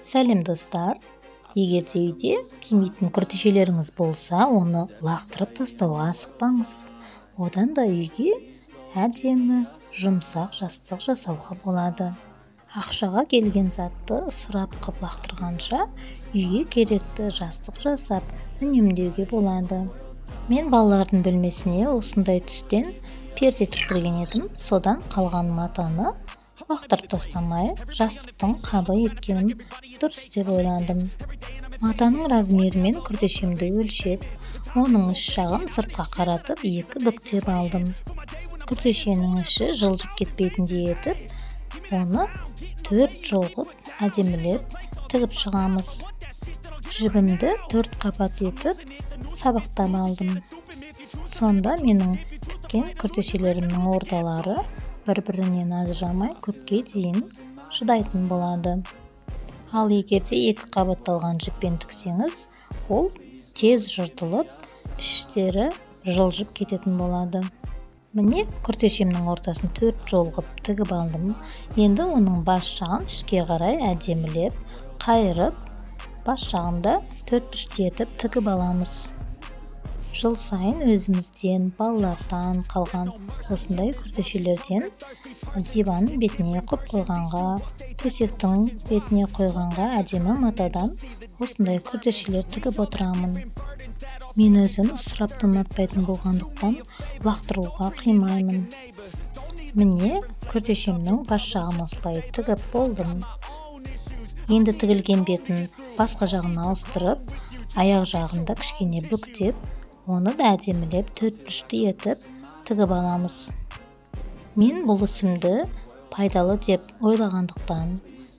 Сәлем достар. Егер де үйде кимейтін күртешелеріңіз болса, оны лақтырып тастауға асықпаңыз. Одан да үйге әдемі жұмсақ жастық жасауға болады. Ақшаға келген затты ысырап қып лақтырғанша, үйге керекті жастық жасап үнемдеуге болады. Мен балалардың бөлмесіне осындай түстен перде тіктірген едім. Содан қалған матаны лақтырып тастамай, жастықтың қабы еткенім дұрыс деп ойландым. Матаның размерімен күртешемді өлшеп, оның іш жағын сыртқа қаратып, екі бүктеп алдым. Күртешенің іші жылжып кетпейтіндей етіп, оны 4 жолғып әдемілеп тігіп шығамыз. Жібімді 4 қабат етіп сабақтап алдым. Сонда менің тіккен күртешелерімнің ордалары бір-бірінен ажырамай көпке дейін шыдайтын болады. Ал егерде 2 қабатталған жіппен тіксеңіз, ол тез жыртылып, іштері жылжып кететін болады. Міне күртешемнің ортасын 4 жолғып тігіп алдым. Енді оның бас жағын ішке қарай әдемілеп, қайырып, бас жағында 4 бүштетіп тігіп аламыз. Жыл сайын өзімізден, балалардан қалған осындай күртешелерден диван бетіне қойып қойғанға, төсектің бетіне қойғанға әдемі матадан осындай күртешелер тігіп отырамын. Мен өзім ысырапты ұнатпайтын болғандықтан лақтыруға қимаймын. Міне күртешемнің бас жағын осылай тігіп болдым. Енді тігілген бетін басқа жағына ауыстырып, аяқ жағында кішкене бүктеп, оны да әдемілеп 4 бұрышты етіп тігіп аламыз. Мен бұл ісімді пайдалы деп ойлағандықтан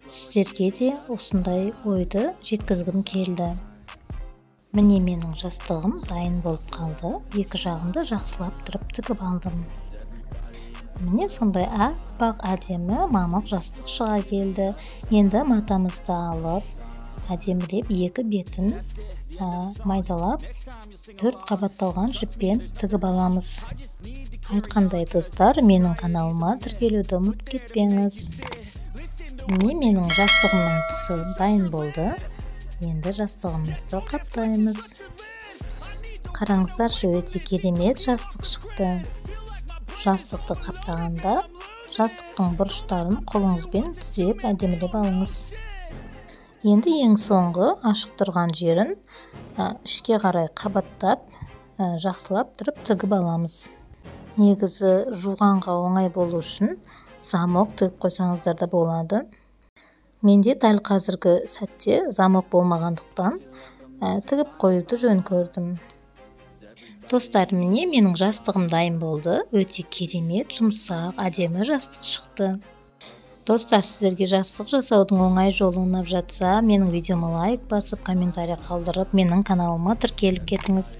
сіздерге де осындай ойды жеткізгім келді. Міне менің жастығым дайын болып қалды. Екі жағында жақсылап тұрып тігіп алдым. Міне сондай аппақ әдемі мамық жастық шыға келді. Енді матамызды алып, әдемілеп екі бетін майдалап 4 қабатталған жіппен тігіп аламыз. Айтқандай достар, менің каналыма тіркелуді ұмытып кетпеңіз. Міне менің жастығымның тысы дайын болды. Енді жастығымызды қаптаймыз. Қараңыздаршы, өте керемет жастық шықты. Жастықты қаптағанда жастықтың бұрыштарын қолыңызбен түзеп әдемілеп алыңыз. Енді ең соңғы ашық тұрған жерін ішке қарай қабаттап, жақсылап тұрып тігіп аламыз. Негізі жуғанға оңай болу үшін замок тігіп қойсаңыздар да болады. Менде дәл қазіргі сәтте замок болмағандықтан тігіп қоюды жөн көрдім. Достар, міне менің жастығым дайын болды. Өте керемет, жұмсақ, әдемі жастық шықты. Достар, сіздерге жастық жасаудың оңай жолы ұнап жатса, менің видеома лайк басып, комментарий қалдырып, менің каналыма тіркеліп кетіңіз.